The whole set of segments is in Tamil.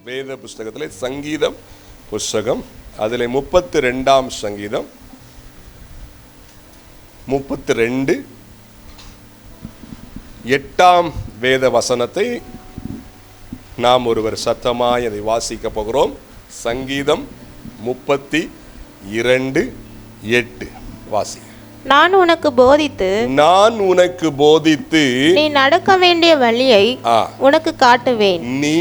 வேத புஸ்தகத்திலே சங்கீதம் புஸ்தகம், அதில் 32ஆம் சங்கீதம் 32 8ஆம் வேத வசனத்தை நாம் ஒருவர் சத்தமாய் அதை வாசிக்க போகிறோம். சங்கீதம் 32:8 வாசி. நான் உனக்கு போதித்து நீ நடக்க வேண்டிய வழியை உனக்கு காட்டுவேன். நீ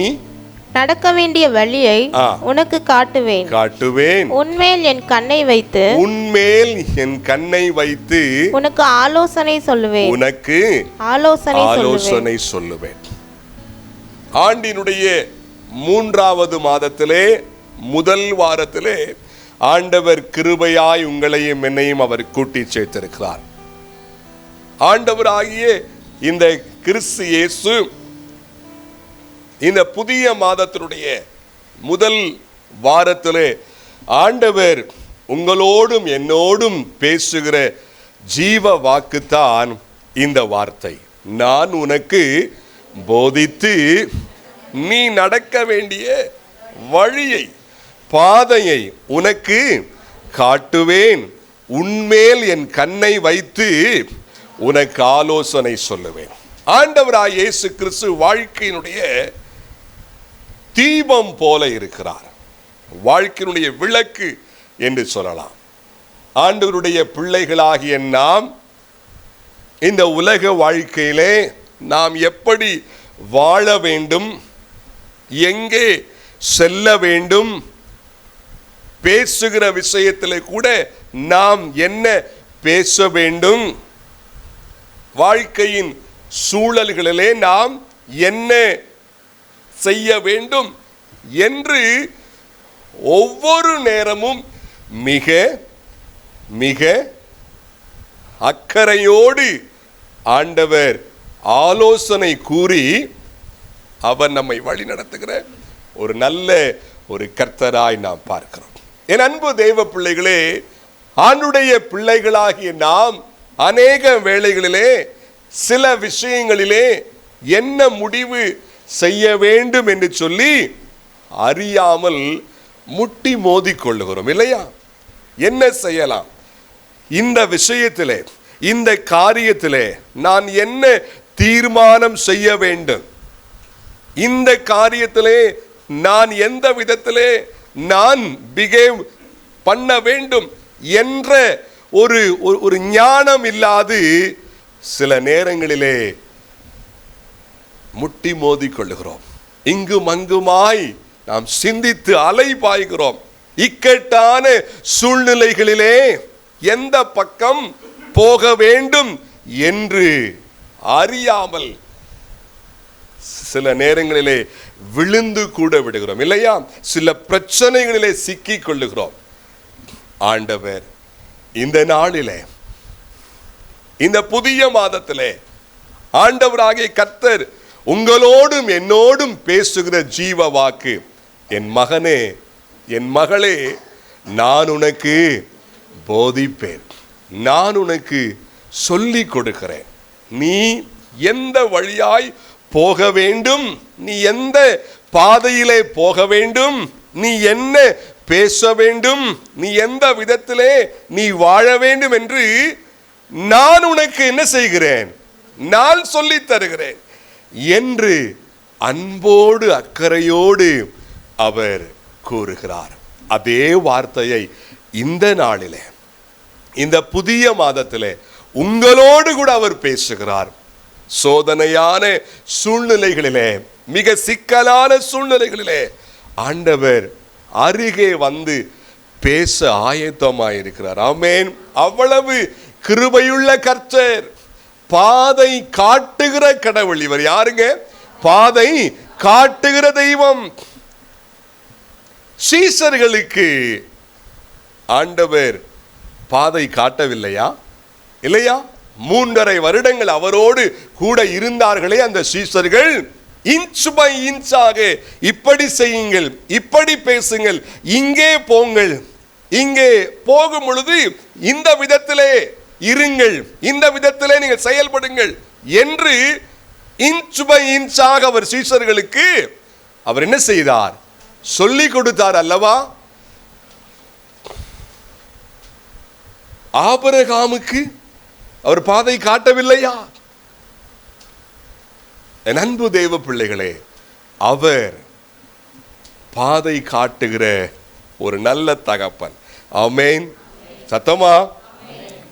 நடக்க வேண்டிய வழியை உனக்கு காட்டுவேன். உன்மேல் என் கண்ணை வைத்து உனக்கு ஆலோசனை சொல்லுவேன். ஆண்டினுடைய 3வது மாதத்திலே முதல் வாரத்திலே ஆண்டவர் கிருபையாய் உங்களையும் என்னையும் அவர் கூட்டி சேர்த்திருக்கிறார். ஆண்டவராகிய இந்த கிறிஸ்து இயேசு இந்த புதிய மாதத்தினுடைய முதல் வாரத்திலே ஆண்டவர் உங்களோடும் என்னோடும் பேசுகிற ஜீவ வாக்குத்தான் இந்த வார்த்தை. நான் உனக்கு போதித்து நீ நடக்க வேண்டிய வழியை, பாதையை உனக்கு காட்டுவேன். உன்மேல் என் கண்ணை வைத்து உனக்கு ஆலோசனை சொல்லுவேன். ஆண்டவராய் இயேசு கிறிஸ்து வாழ்க்கையினுடைய தீபம் போல இருக்கிறார். வாழ்க்கையினுடைய விளக்கு என்று சொல்லலாம். ஆண்டவருடைய பிள்ளைகளாகிய நாம் இந்த உலக வாழ்க்கையிலே நாம் எப்படி வாழ வேண்டும், எங்கே செல்ல வேண்டும், பேசுகிற விஷயத்திலே கூட நாம் என்ன பேச வேண்டும், வாழ்க்கையின் சூழல்களிலே நாம் என்ன செய்ய வேண்டும் என்று ஒவ்வொரு நேரமும் மிக மிக அக்கறையோடு ஆண்டவர் ஆலோசனை கூறி அவர் நம்மை வழி நடத்துகிற ஒரு நல்ல ஒரு கர்த்தராய் நாம் பார்க்கிறோம். என் அன்பு தெய்வ பிள்ளைகளே, ஆண்டுடைய பிள்ளைகளாகிய நாம் அநேக வேளைகளிலே சில விஷயங்களிலே என்ன முடிவு செய்ய வேண்டும் என்று சொல்லி அறியாமல் முட்டி மோதி கொள்ளுகிறோம் இல்லையா? என்ன செய்யலாம், இந்த விஷயத்திலே, இந்த காரியத்திலே நான் என்ன தீர்மானம் செய்ய வேண்டும், இந்த காரியத்திலே நான் எந்த விதத்திலே நான் பிஹேவ் பண்ண வேண்டும் என்ற ஒரு ஞானம் இல்லாது சில நேரங்களிலே முட்டி மோதி கொள்ளுகிறோம். இங்கும் அங்குமாய் நாம் சிந்தித்து அலை பாய்கிறோம். இக்கட்டான சூழ்நிலைகளிலே எந்த பக்கம் போக வேண்டும் என்று அறியாமல் சில நேரங்களிலே விழுந்து கூட விடுகிறோம் இல்லையா? சில பிரச்சனைகளிலே சிக்கி கொள்ளுகிறோம். ஆண்டவர் இந்த நாளிலே, இந்த புதிய மாதத்திலே ஆண்டவராகிய கர்த்தர் உங்களோடும் என்னோடும் பேசுகிற ஜீவ வாக்கு, என் மகனே, என் மகளே, நான் உனக்கு போதிப்பேன், நான் உனக்கு சொல்லிக் கொடுக்கிறேன். நீ எந்த வழியாய் போக வேண்டும், நீ எந்த பாதையிலே போக வேண்டும், நீ என்ன பேச வேண்டும், நீ எந்த விதத்திலே நீ வாழ வேண்டும் என்று நான் உனக்கு என்ன செய்கிறேன், நான் சொல்லித் தருகிறேன் என்று அன்போடு அக்கறையோடு அவர் கூறுகிறார். அதே வார்த்தையை இந்த நாளிலே, இந்த புதிய மாதத்திலே உங்களோடு கூட அவர் பேசுகிறார். சோதனையான சூழ்நிலைகளிலே, மிக சிக்கலான சூழ்நிலைகளிலே ஆண்டவர் அருகே வந்து பேச ஆயத்தமாயிருக்கிறார். ஆமென். அவ்வளவு கிருபையுள்ள கர்த்தர், பாதை காட்டுகிற கடவுள். இவர் யாருங்க? பாதை காட்டுகிற தெய்வம். சீசர்களுக்கு ஆண்டவர் பாதை காட்டவில்லையா? இல்லையா? 3.5 வருடங்கள் அவரோடு கூட இருந்தார்களே அந்த சீசர்கள். இன்ச் பை இன்ச்சாக இப்படி செய்யுங்கள், இப்படி பேசுங்கள், இங்கே போங்கள், இங்கே போகும் பொழுது இந்த விதத்திலே, இருங்கள், இந்த விதத்திலே நீங்கள் செயல்படுங்கள் என்று இன்ச் பை இன்ச்சாக அவர் சீஷர்களுக்கு அவர் என்ன செய்தார்? சொல்லிக் கொடுத்தார் அல்லவா? ஆபிரகாமுக்கு அவர் பாதை காட்டவில்லையா? என் அன்பு தேவ பிள்ளைகளே, அவர் பாதை காட்டுகிற ஒரு நல்ல தகப்பன். ஆமென். சத்தமா?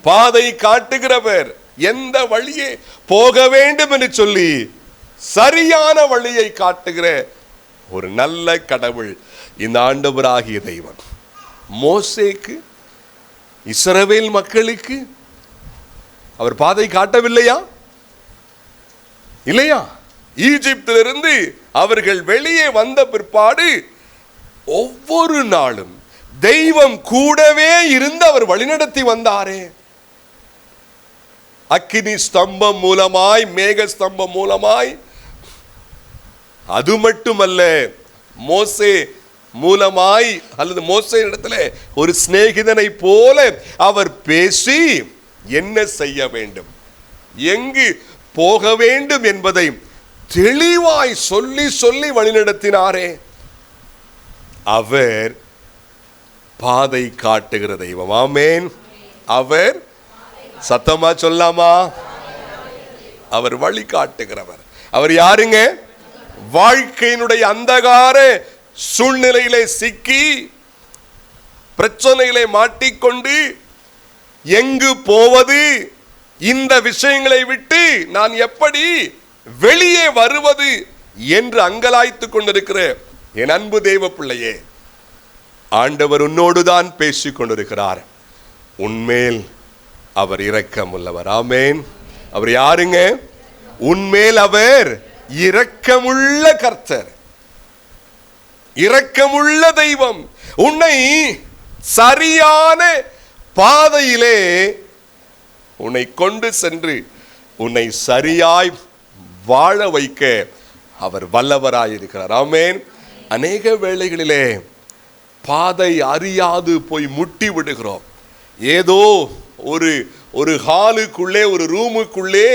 பாதை காட்டுகிறவர், எந்த வழியே போக வேண்டும் என்று சொல்லி சரியான வழியை காட்டுகிற ஒரு நல்ல கடவுள் இந்த ஆண்டவராகிய தெய்வம். மோசேக்கு, இஸ்ரவேல் மக்களுக்கு அவர் பாதை காட்டவில்லையா? இல்லையா? ஈஜிப்திலிருந்து அவர்கள் வெளியே வந்த பிற்பாடு ஒவ்வொரு நாளும் தெய்வம் கூடவே இருந்து அவர் வழிநடத்தி வந்தாரே. அக்கினி ஸ்தம்பம் மூலமாய், மேக ஸ்தம்பம் மூலமாய். அது மட்டுமல்ல, மோசே மூலமாய் அல்லது மோசே இடத்துல ஒரு சிநேகிதனை போல அவர் பேசி என்ன செய்ய வேண்டும், எங்கு போக வேண்டும் என்பதை தெளிவாய் சொல்லி சொல்லி வழிநடத்தினாரே. அவர் பாதை காட்டுகிற தெய்வம். ஆமென். அவர், சத்தமா சொல்லாமா? அவர் வழி காட்டுகிறவர். அவர் யாருங்க? வாழ்க்கையினுடைய அந்தகார சூழ்நிலையிலே சிக்கி பிரச்சனைகளை மாட்டிக்கொண்டு எங்கு போவது, இந்த விஷயங்களை விட்டு நான் எப்படி வெளியே வருவது என்று அங்கலாய்த்துக் கொண்டிருக்கிற என் அன்பு தேவ பிள்ளையே, ஆண்டவர் உன்னோடுதான் பேசிக் கொண்டிருக்கிறார். உன்மேல் அவர் இரக்கம் உள்ளவர். ஆமென். அவர் யாருங்க? உன்மேல் அவர் இரக்கமுள்ள கர்த்தர், இரக்கமுள்ள தெய்வம். உன்னை சரியான பாதையிலே உன்னை கொண்டு சென்று உன்னை சரியாய் வாழ வைக்க அவர் வல்லவராயிருக்கிறார். ஆமென். அநேக வேளைகளிலே பாதை அறியாது போய் முட்டி விடுகிறோம். ஏதோ ஒரு ஹாலுக்குள்ளே, ஒரு ரூமுக்குள்ளே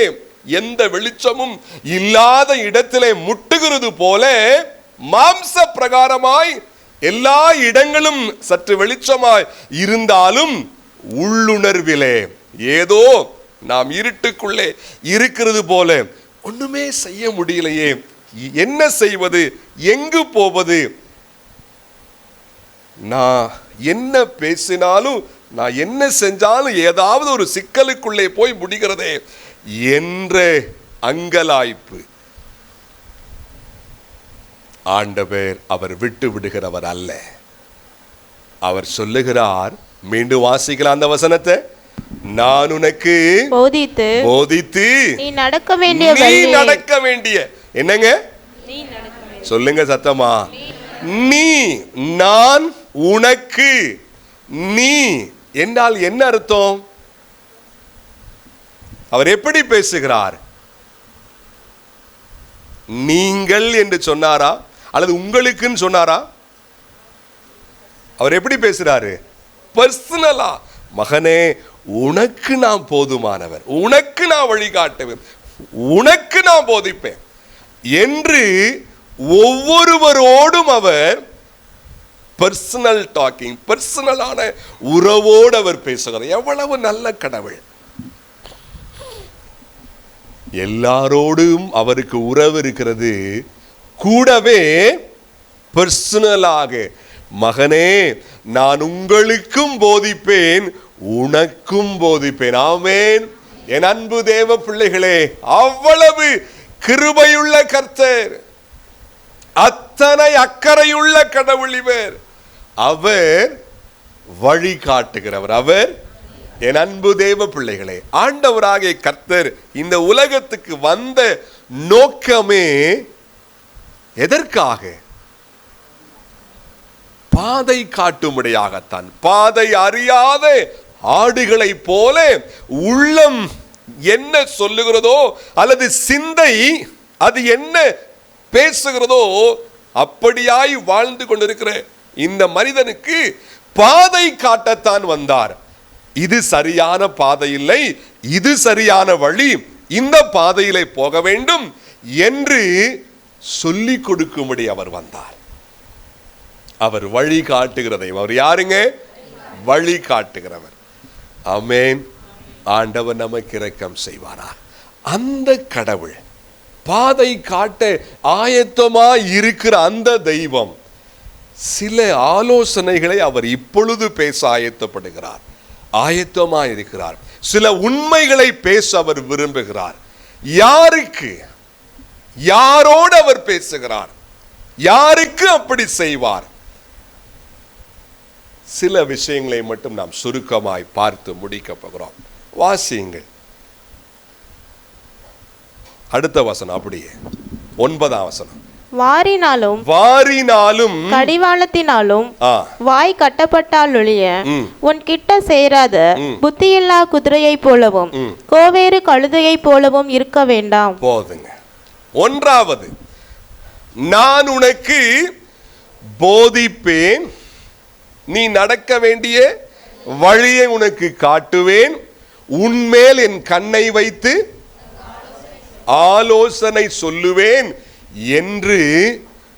எந்த வெளிச்சமும் இல்லாத இடத்திலே முட்டுகிறது போல மாம்ச பிரகாரமாய் எல்லா இடங்களும் சற்று வெளிச்சமாய் இருந்தாலும் உள்ளுணர்விலே ஏதோ நாம் இருட்டுக்குள்ளே இருக்கிறது போல ஒண்ணுமே செய்ய முடியலையே, என்ன செய்வது, எங்கு போவது, நான் என்ன பேசினாலும், நான் என்ன செஞ்சாலும் ஏதாவது ஒரு சிக்கலுக்குள்ளே போய் முடிகிறதே என்ற அங்கலாய்ப்பு. ஆண்டவர் அவர் விட்டு விடுகிறவர் அல்ல. அவர் சொல்லுகிறார், மீண்டும் வாசிக்கலாம் அந்த வசனத்தை. நான் உனக்கு போதித்து நீ நடக்க வேண்டிய என்னங்க சொல்லுங்க சத்தமா, நீ, நான் உனக்கு. நீ என்றால் என்ன அர்த்தம்? அவர் எப்படி பேசுகிறார்? நீங்கள் என்று சொன்னாரா அல்லது உங்களுக்குன்னு சொன்னாரா? அவர் எப்படி பேசுறாரு? பர்சனலா. மகனே, உனக்கு நான் போதுமானவர், உனக்கு நான் வழிகாட்டுவேன், உனக்கு நான் போதிப்பேன் என்று ஒவ்வொருவரோடும் அவர் பர்சனல் டாக்கிங், பர்சனலான உறவோடு அவர் பேசுகிறார். எவ்வளவு நல்ல கடவுள்! எல்லாரோடும் அவருக்கு உறவு இருக்கிறது. கூடவே பர்சனலாக, மகனே, நான் உங்களுக்கும் போதிப்பேன், உனக்கும் போதிப்பேன். ஆமென். என் அன்பு தேவ பிள்ளைகளே, அவ்வளவு கிருபையுள்ள கர்த்தர், அத்தனை அக்கறையுள்ள கடவுள் இவர். அவர் வழி காட்டுகிறவர். அவர், என் அன்பு தேவ பிள்ளைகளே, ஆண்டவராகிய கர்த்தர் இந்த உலகத்துக்கு வந்த நோக்கமே எதற்காக? பாதை காட்டும்படியாகத்தான். பாதை அறியாத ஆடுகளை போல உள்ளம் என்ன சொல்லுகிறதோ அல்லது சிந்தை அது என்ன பேசுகிறதோ அப்படியாய் வாழ்ந்து கொண்டிருக்கிற இந்த மனிதனுக்கு பாதை காட்டத்தான் வந்தார். இது சரியான பாதை இல்லை, இது சரியான வழி, இந்த பாதையிலே போக வேண்டும் என்று சொல்லிக் கொடுக்கும்படி அவர் வந்தார். அவர் வழி காட்டுகிறதை, அவர் யாருங்க? வழி காட்டுகிறவர். ஆமென். ஆண்டவர் நமக்கு இரக்கம் செய்வாரா? அந்த கடவுள், பாதை காட்ட ஆயத்தமா இருக்கிற அந்த தெய்வம், சில ஆலோசனைகளை அவர் இப்பொழுது பேச ஆயத்தப்படுகிறார், ஆயத்தமா இருக்கிறார். சில உண்மைகளை பேச அவர் விரும்புகிறார். யாருக்கு, யாரோடு அவர் பேசுகிறார், யாருக்கு அப்படி செய்வார்? சில விஷயங்களை மட்டும் நாம் சுருக்கமாய் பார்த்து முடிக்க போகிறோம். வாசியுங்கள் அடுத்த வசனம், அப்படியே 9ஆம் வசனம். வாரினாலும் கடிவாளத்தினாலும் வாய் கட்டப்பட்டாலொழிய உன் கிட்ட சேராத புத்தியில்லா குதிரையை போலவும் கோவேறு கழுதையை போலவும் இருக்க வேண்டாம். போதுங்க. 1வது, நான் உனக்கு போதிப்பேன், நீ நடக்க வேண்டிய வழியை உனக்கு காட்டுவேன், உன்மேல் என் கண்ணை வைத்து ஆலோசனை சொல்லுவேன் என்று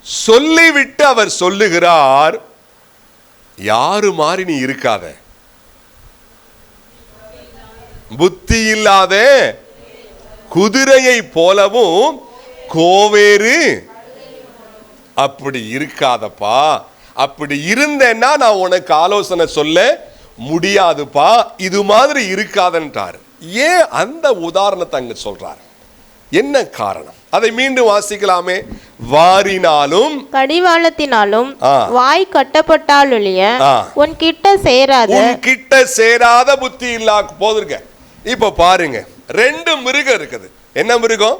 சொல்லிவிட்டு அவர் சொல்லுகிறார். யாரு மாதிரி நீ இருக்காத, புத்தி இல்லாத குதிரையை போலவும் கோவேறு அப்படி இருக்காதப்பா. அப்படி இருந்தேன்னா நான் உனக்கு ஆலோசனை சொல்ல முடியாதுப்பா, இது மாதிரி இருக்காதன்றார். ஏன் அந்த உதாரணத்தை அங்க சொல்றார்? என்ன காரணம்? அதை மீண்டும் வாசிக்கலாமே. வாரினாலும் கடிவாளத்தினாலும் வாய் கட்டப்பட்டாலொழிய உன் கிட்ட சேராத புத்தி இல்லா. போதுங்க. இப்ப பாருங்க, 2 மிருகம் இருக்குது. என்ன மிருகம்?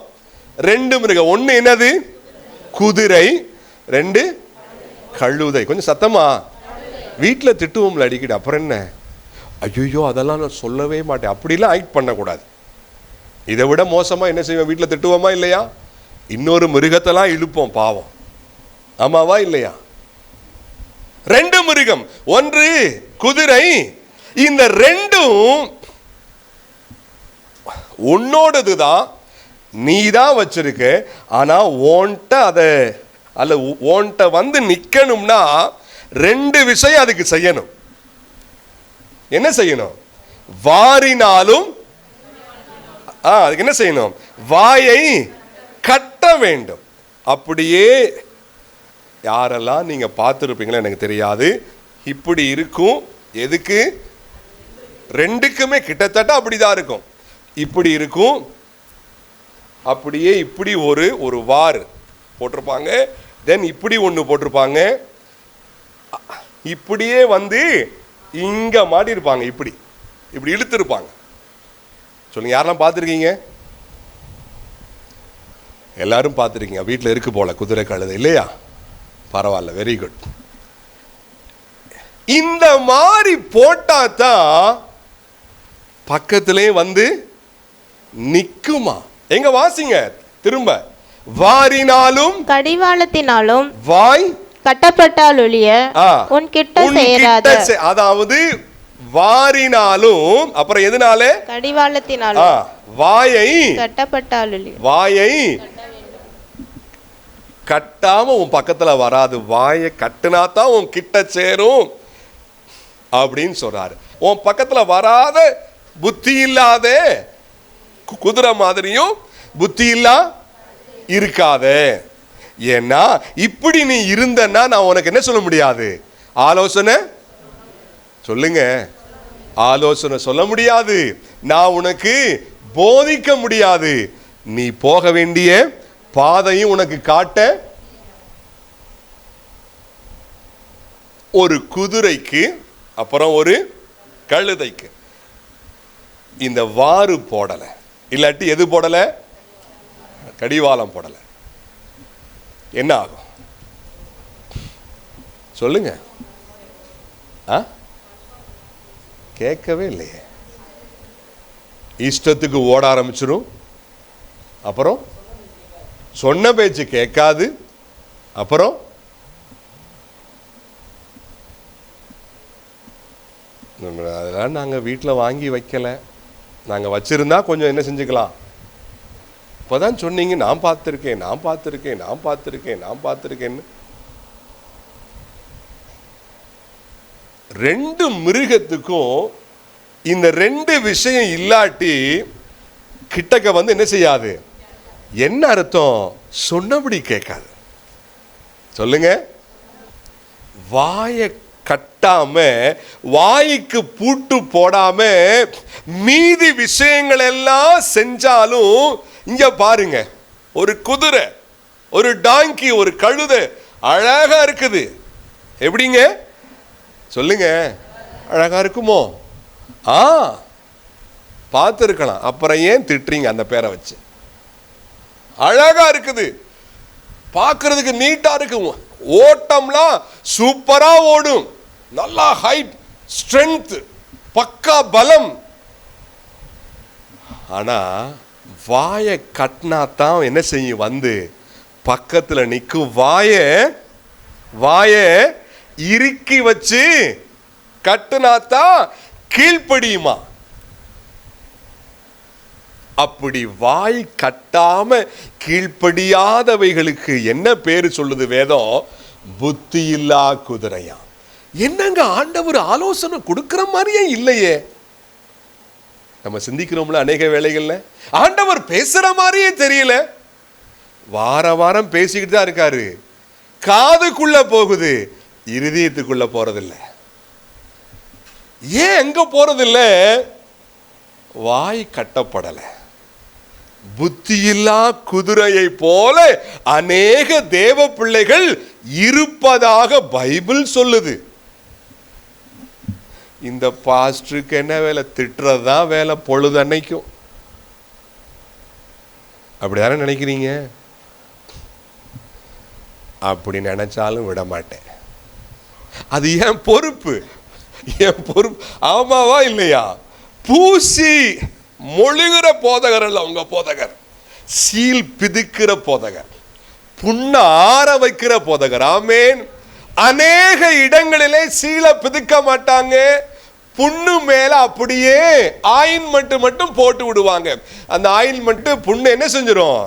2 மிருகம். ஒண்ணு என்னது? குதிரை. 2 கழுதை. கொஞ்சம் சத்தமா. வீட்டுல திட்டுவோம்ல அடிக்கடி. அப்புறம் என்ன? ஐயோ அதெல்லாம் நான் சொல்லவே மாட்டேன், அப்படிலாம் ஆக்ட் பண்ணக்கூடாது. இதை விட மோசமா என்ன செய்வோம்? வீட்டில் திட்டுவோமா இல்லையா? இன்னொரு மிருகத்தெல்லாம் இழுப்போம், பாவம். ஆமாவா இல்லையா? 2 மிருகம், ஒன்று குதிரை. இந்த 2ம் உன்னோடதுதான், நீ தான் வச்சிருக்க. ஆனா ஓன்ட்ட அதை அல்ல, ஓன்ட்ட வந்து நிக்கணும்னா 2 விஷயம் அதுக்கு செய்யணும். என்ன செய்யணும்? வாரினாலும் அதுக்கு என்ன செய்யணும்? வாயை கட்ட வேண்டும். அப்படியே யாரெல்லாம் நீங்க பார்த்துருப்பீங்களா எனக்கு தெரியாது, இப்படி இருக்கும். எதுக்கு? 2க்குமே கிட்டத்தட்ட அப்படிதான் இருக்கும். இப்படி இருக்கும், அப்படியே இப்படி ஒரு வார் போட்டிருப்பாங்க, தென் இப்படி ஒன்று போட்டிருப்பாங்க, இப்படியே வந்து இங்க மாட்டி இருப்பாங்க, இப்படி இப்படி இழுத்துருப்பாங்க. சொல்லுங்க, யாரெல்லாம் பார்த்துருக்கீங்க? எல்லாரும் பார்த்துருக்கீங்க. வீட்டில் இருக்கு போல குதிரை கழுதை இல்லையா? பரவாயில்ல, வெரி குட். இந்த மாதிரி போட்டா தான் பக்கத்திலே வந்து நிக்குமா? எங்க வாசிங்க திரும்ப. வாரினாலும் கடிவாளத்தினாலும் வாய் கட்டப்பட்டாலொழிய உன் கிட்ட சேராத. அதாவது வாரினாலும், அப்புறம் எதனால? கடிவாளத்தினாலும். வாயை கட்டப்பட்டாலொழிய, வாயை கட்டாம உன் பக்கத்துல வராது. வாயை கட்டுனா தான் உன் கிட்ட சேரும் அப்படின்னு சொல்றாரு. உன் பக்கத்துல வராத புத்தி இல்லாத குதிரை மாதிரியும் புத்தி இல்லா இருக்காத. ஏன்னா இப்படி நீ இருந்தன்னா நான் உனக்கு என்ன சொல்ல முடியாது? ஆலோசனை சொல்லுங்க. ஆலோசனை சொல்ல முடியாது, நான் உனக்கு போதிக்க முடியாது, நீ போக வேண்டிய பாதையும் உனக்கு காட்ட. ஒரு குதிரைக்கு அப்புறம் ஒரு கழுதைக்கு இந்த வாறு போடல, இல்லாட்டி எது போடல? கடிவாளம் போடல, என்ன ஆகும் சொல்லுங்க? கேட்கவே இல்லையே. இஷ்டத்துக்கு ஓட ஆரம்பிச்சிடும், அப்புறம் சொன்ன பேச்சு கேட்காது, அப்புறம் அதெல்லாம் நாங்கள் வீட்டில் வாங்கி வைக்கலை, நாங்கள் வச்சுருந்தா கொஞ்சம் என்ன செஞ்சுக்கலாம். இப்போ தான் சொன்னீங்க நான் பார்த்துருக்கேன் நான் பார்த்துருக்கேன் நான் பார்த்துருக்கேன் நான் பார்த்துருக்கேன்னு. 2 மிருகத்துக்கும் இந்த 2 விஷயம் இல்லாட்டி கிட்டக்க வந்து என்ன செய்யாது. என்ன அர்த்தம்? சொன்னபடி கேட்காது. சொல்லுங்க. வாயை கட்டாம, வாய்க்கு பூட்டு போடாம மீதி விஷயங்கள் எல்லாம் செஞ்சாலும், இங்க பாருங்க, ஒரு குதிரை, ஒரு டாங்கி, ஒரு கழுதை அழகா இருக்குது. எப்படிங்க சொல்லுங்க? அழகா இருக்குமோ? பார்த்துருக்கலாம். அப்புறம் ஏன் திட்டுறீங்க அந்த பேரை வச்சு? அழகா இருக்குது, பார்க்கறதுக்கு நீட்டா இருக்கு, ஓட்டம்லாம் சூப்பரா ஓடும், நல்லா ஹைட், ஸ்ட்ரென்த், பக்கா பலம். ஆனா வாயை கட்டினா தான் என்ன செய்யும்? வந்து பக்கத்துல நிற்கும். வாயை இறுக்கி வச்சு கட்டுனாத்தான் கீழ்ப்படியுமா? அப்படி வாய் கட்டாம கீழ்ப்படியாதவைகளுக்கு என்ன பேரு சொல்லுது வேதம்? புத்தி இல்லா குதிரையா. என்னங்க ஆண்டவர் ஆலோசனை கொடுக்கிற மாதிரியே இல்லையே. நம்ம சிந்திக்கிறோம்ல அநேக வேளைகள்ல, ஆண்டவர் பேசுற மாதிரியே தெரியல. வாரம் பேசிக்கிட்டு தான் இருக்காரு, காதுக்குள்ள போகுது, இருதயத்துக்குள்ள போறதில்லை. ஏன் எங்க போறதில்ல? வாய் கட்டப்படல. புத்தியில்லா குதிரையை போல அநேக தேவ பிள்ளைகள் இருப்பதாக பைபிள் சொல்லுது. இந்த பாஸ்டருக்கு என்ன வேலை? திட்டுறதுதான் வேலை பொழுது அன்னைக்கும். அப்படிதானே நினைக்கிறீங்க? அப்படி நினைச்சாலும் விட மாட்டேன். அது என் பொறுப்பு, என் பொறுப்பு. ஆமாவா இல்லையா? பூசி மொழிகிற போதகர் அல்ல உங்க போதகர், சீல் பிதுக்கிற போதகர், புண்ண ஆற வைக்கிற போதகர். ஆமேன். அநேக இடங்களிலே சீல பிதுக்க மாட்டாங்க, புண்ணு மேல அப்படியே ஆயின்மெண்ட் மட்டும் போட்டு விடுவாங்க. அந்த ஆயின்மெண்ட் புண்ணு என்ன செஞ்சிடும்?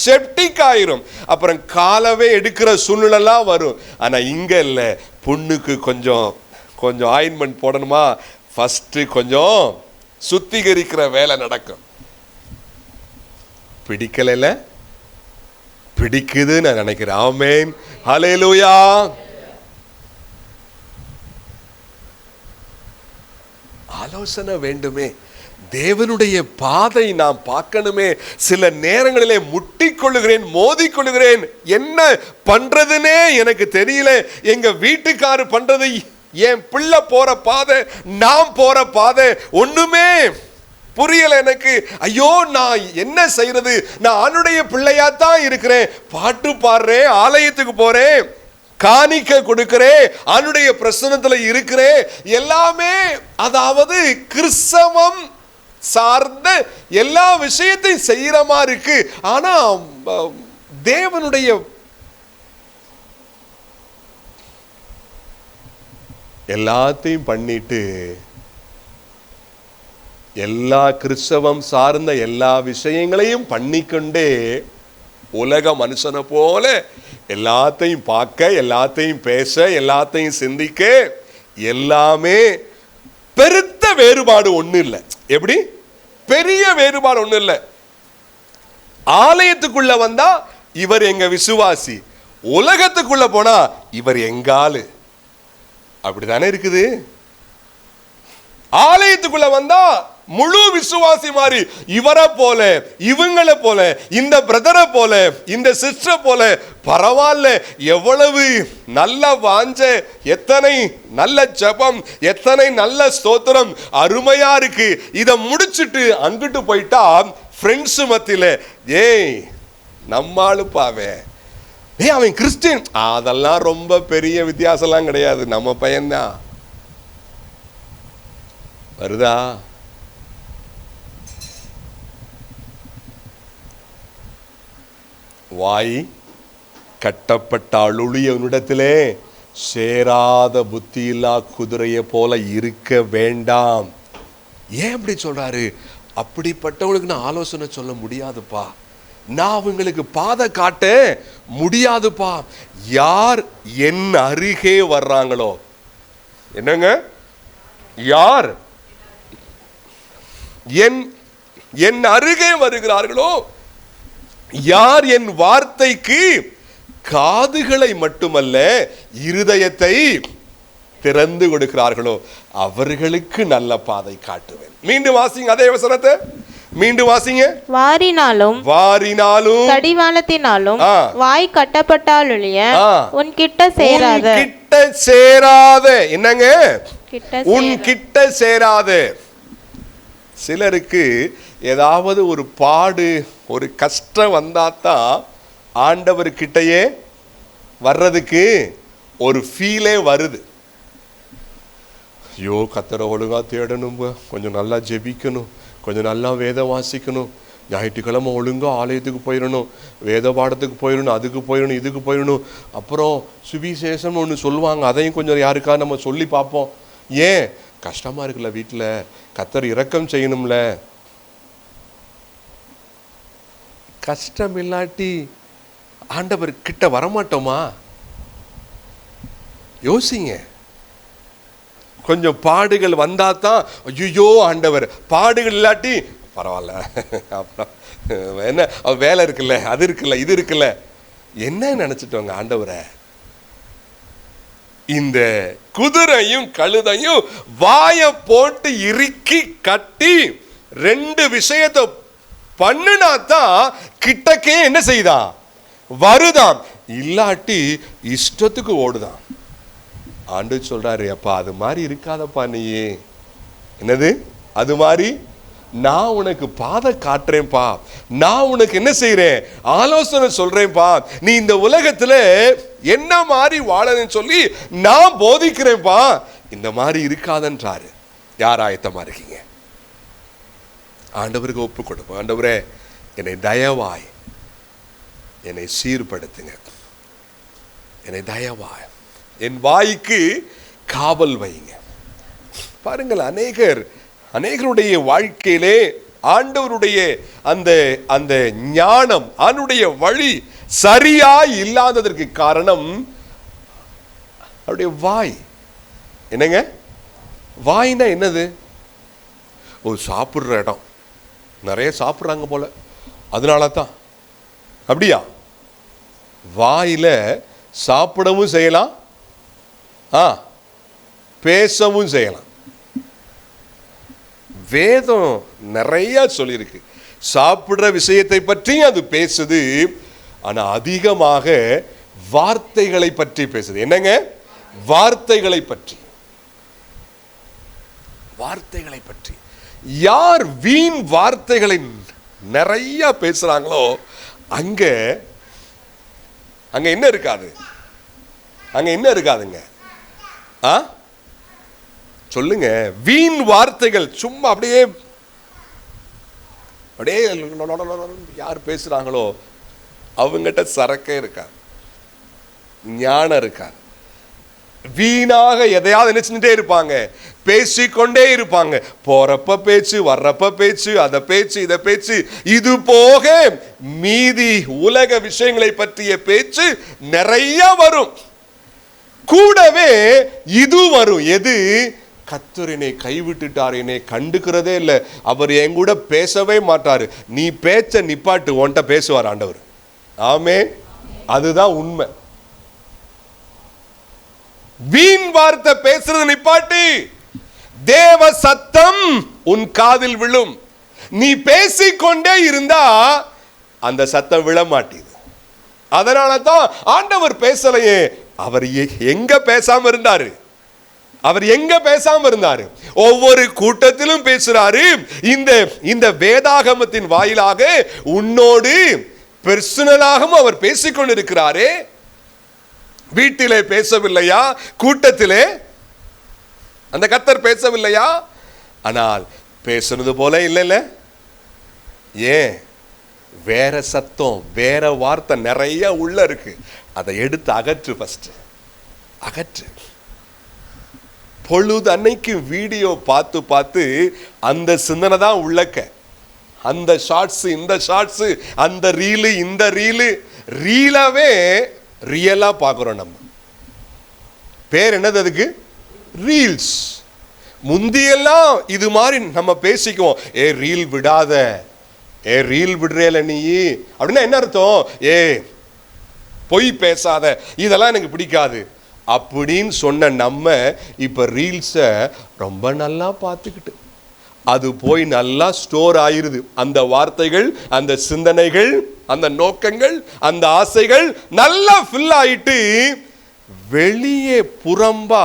செப்டிக் ஆயிரும். அப்புறம் காலவே எடுக்கிற சூழ்நிலாம் வரும். ஆனா இங்க இல்ல, புண்ணுக்கு கொஞ்சம் ஆயின்மெண்ட் போடணுமா, ஃபர்ஸ்ட் கொஞ்சம் சுத்திகரிக்கிற வேலை நடக்கும். பிடிக்கல, பிடிக்குது நான் நினைக்கிறேன். ஆமென், ஹல்லேலூயா. ஆலோசனை வேண்டுமே, தேவனுடைய பாதை நாம் பார்க்கணுமே. சில நேரங்களிலே முட்டிக்கொள்ளுகிறேன், மோதிக்கொள்ளுகிறேன், என்ன பண்றதுன்னே எனக்கு தெரியல. எங்க வீட்டுக்காரு பண்றது, என் பிள்ளை போற பாதை, நான் போற பாதை ஒண்ணுமே புரியல எனக்கு. ஐயோ, நான் என்ன செய்யறது? நான் அவனுடைய பிள்ளையாத்தான் இருக்கிறேன், பாட்டு பாடுறேன், ஆலயத்துக்கு போறேன், காணிக்க கொடுக்கிறேன், அவனுடைய பிரசன்னத்துல இருக்கிறேன், எல்லாமே அதாவது கிறிஸ்தவம் சார்ந்த எல்லா விஷயத்தையும் செய்யற மாதிரி இருக்கு. ஆனா தேவனுடைய எல்லாத்தையும் பண்ணிட்டு, எல்லா கிறிஸ்தவம் சார்ந்த எல்லா விஷயங்களையும் பண்ணிக்கொண்டே உலக மனுஷனை போல எல்லாத்தையும் பார்க்க, எல்லாத்தையும் பேச, எல்லாத்தையும் சிந்திக்க, எல்லாமே பெருத்த வேறுபாடு ஒண்ணு இல்லை. எப்படி? பெரிய வேறுபாடு ஒண்ணு இல்லை. ஆலயத்துக்குள்ள வந்தா இவர் எங்க விசுவாசி, உலகத்துக்குள்ள போனா இவர் எங்காலு. அப்படித்தானே இருக்குது. ஆலயத்துக்குள்ள வந்தா முழு விசுவாசி மாதிரி, இவரை போல, இவங்களை போல, இந்த பிரதரை போல, இந்த சிஸ்டரை போல, பரவாயில்ல, எவ்வளவு நல்ல வாஞ்ச, எத்தனை நல்ல ஜெபம், எத்தனை நல்ல ஸ்தோத்திரம், அருமையா இருக்கு. இதை முடிச்சுட்டு அங்கிட்டு போயிட்டா ஃப்ரெண்ட்ஸ் மத்தியில, ஏய் நம்மாளுப்பாவே, அவன் கிறிஸ்டின், அதெல்லாம் ரொம்ப பெரிய வித்தியாசம்லாம் கிடையாது, நம்ம பையன்தான். வருதா? வாய் கட்டப்பட்டால் ஒழிய உன்னிடத்திலே சேராத புத்தியில்லா குதிரையை போல இருக்க வேண்டாம். ஏன் அப்படி சொல்றாரு? அப்படிப்பட்டவங்களுக்கு நான் ஆலோசனை சொல்ல முடியாதுப்பா, நான் அவங்களுக்கு பாதை காட்ட முடியாதுப்பா. யார் என் அருகே வர்றாங்களோ, என்னங்க, யார் என் அருகே வருகிறார்களோ, யார் என் வார்த்தைக்கு காதுகளை மட்டுமல்ல இருதயத்தை திறந்து கொடுக்கிறார்களோ அவர்களுக்கு நல்ல பாதை காட்டுவேன். மீண்டும் வாசிங்க அதே வசனத்தை, மீண்டும் வாசிங்க. வாரினாலும் கடிவாளத்தினாலும் வாய் கட்டப்பட்டாலொழிய உன் கிட்ட சேராத, என்னங்க, உன் கிட்ட சேராத. சிலருக்கு ஏதாவது ஒரு பாடு ஒரு கஷ்டம் வந்தாதான் ஆண்டவர் கிட்டையே வர்றதுக்கு ஒரு ஃபீலே வருது. ஐயோ, கர்த்தரை ஒழுங்கா தேடணும், கொஞ்சம் நல்லா ஜெபிக்கணும், கொஞ்சம் நல்லா வேதம் வாசிக்கணும், ஞாயிற்றுக்கிழமை ஒழுங்கா ஆலயத்துக்கு போயிடணும், வேத பாடத்துக்கு போயிடணும், அதுக்கு போயிடணும், இதுக்கு போயிடணும். அப்புறம் சுவிசேஷம்னு ஒன்று சொல்லுவாங்க, அதையும் கொஞ்சம் யாருக்கா நம்ம சொல்லி பார்ப்போம். ஏன்? கஷ்டமா இருக்குல்ல, வீட்டில் கர்த்தர் இரக்கம் செய்யணும்ல. கஷ்டம் இல்லாட்டி ஆண்டவர் கிட்ட வரமாட்டோமா? யோசிங்க. கொஞ்சம் பாடுகள் வந்தா தான் ஐயோ ஆண்டவர், பாடுகள் இல்லாட்டி பரவாயில்ல, அப்புறம் என்ன வேலை இருக்குல்ல, அது இருக்குல்ல, இது இருக்குல்ல, என்ன நினைச்சிட்டோங்க ஆண்டவரை. இந்த குதிரையும் கழுதையும் வாயை போட்டு இறுக்கி கட்டி ரெண்டு விஷயத்தை பண்ணுனா தான் கிட்டக்கே என்ன செய்தான், வருதான். இல்லாட்டி இஷ்டத்துக்கு ஓடுதான். ஆண்டு சொல்றாரு, அப்பா அது மாதிரி இருக்காதப்பா, நீயே என்னது அது மாதிரி, நான் உனக்கு பாதை காட்டுறேன்ப்பா, நான் உனக்கு என்ன செய்யறேன், ஆலோசனை சொல்றேன்ப்பா, நீ இந்த உலகத்துல என்ன மாதிரி வாழன்னு சொல்லி நான் போதிக்கிறேன்ப்பா, இந்த மாதிரி இருக்காதன்றாரு. யார் ஆயத்தமா இருக்கீங்க? ஆண்டவருக்கு ஒப்பு கொடுப்போம். ஆண்டவரே, என்னை தயவாய் என்னை சீர்படுத்துங்க, என்னை தயவாய் என் வாய்க்கு காவல் வைங்க. பாருங்கள், அநேகருடைய வாழ்க்கையிலே ஆண்டவருடைய அந்த அந்த ஞானம், அவனுடைய வழி சரியாய் இல்லாததற்கு காரணம் அவருடைய வாய். என்னங்க வாய்னா என்னது? ஒரு சாப்பிட்ற இடம், நிறைய சாப்பிட்றாங்க போல, அதனால தான். அப்படியா? வாயில சாப்பிடவும் செய்யலாம், பேசவும் செய்யலாம். வேதம் நிறைய சொல்லியிருக்கு, சாப்பிடுற விஷயத்தை பற்றி அது பேசுது. ஆனா அதிகமாக வார்த்தைகளை பற்றி பேசுது. என்னங்க? வார்த்தைகளை பற்றி. வார்த்தைகளை பற்றி யார் வீண் வார்த்தைகளை நிறைய பேசுறாங்களோ அங்க அங்க என்ன இருக்காது? அங்க என்ன இருக்காதுங்க? சொல்லுங்க. வீண் வார்த்தைகள் சும்மா அப்படியே அப்படியே யார் பேசுறாங்களோ அவங்ககிட்ட சரக்கே இருக்காது, ஞானம் இருக்காது. வீணாக எதையாவது நினைச்சுட்டே இருப்பாங்க, பேசிக்கொண்டே இருப்பாங்க. போறப்ப பேச்சு, வர்றப்ப பேச்சு, அதை பேச்சு, இதை பேச்சு, இது போக மீதி உலக விஷயங்களை பற்றிய பேச்சு நிறைய வரும். கூடவே இது வரும். எது? கர்த்தர் என்னை கைவிட்டுட்டார், என்னை கண்டுக்கிறதே இல்லை, அவர் என் கூட பேசவே மாட்டாரு. நீ பேச்ச நிப்பாட்டு, உன்கிட்ட பேசுவார் ஆண்டவர். ஆமென். அதுதான் உண்மை. வீண் வார்த்தை பேசுறது நிப்பாட்டு, தேவ சத்தம் உன் காதில் விழும். நீ பேசிக்கொண்டே இருந்தா அந்த சத்தம் விழ மாட்டேது. அதனால தான் ஆண்டவர் பேசலையே. அவர் எங்க பேசாம இருந்தாரு? அவர் எங்க பேசாம இருந்தாரு? ஒவ்வொரு கூட்டத்திலும் பேசுறாரு. இந்த வேதாகமத்தின் வாயிலாக உன்னோடு பெர்சனலாகவும் அவர் பேசிக்கொண்டிருக்கிறாரே. வீட்டிலே பேசவில்லையா? கூட்டத்திலே அந்த கர்த்தர் பேசவில்லையா? ஆனால் பேசுனது போல இல்லைல்ல. ஏன்? வேற சத்தம், வேற வார்த்தை நிறைய உள்ள இருக்கு. அதை எடுத்து அகற்று. ஃபர்ஸ்ட் அகற்று. பொழுது அன்னைக்கு வீடியோ பார்த்து பார்த்து அந்த சிந்தனை தான் உள்ளக்க. அந்த ஷார்ட்ஸ், இந்த ஷார்ட்ஸ், அந்த ரீலு, இந்த ரீலு, ரீலாவே ரியலா பார்க்குறோம். நம்ம பேர் என்னது அதுக்கு? ரீல்ஸ். முந்தியெல்லாம் இது மாதிரி நம்ம பேசிக்குவோம், ஏ ரீல் விடாத, ஏ ரீல் விடுறேல நீ அப்படின்னா என்ன அர்த்தம்? ஏ பொய் பேசாத, இதெல்லாம் எனக்கு பிடிக்காது அப்படின்னு சொன்ன நம்ம இப்ப ரீல்ஸை ரொம்ப நல்லா பார்த்துக்கிட்டு அது போய் நல்லா ஸ்டோர் ஆயிருது. அந்த வார்த்தைகள், அந்த சிந்தனைகள், அந்த நோக்கங்கள், அந்த ஆசைகள் நல்லா ஃபில் ஆயிட்டு வெளியே புறம்பா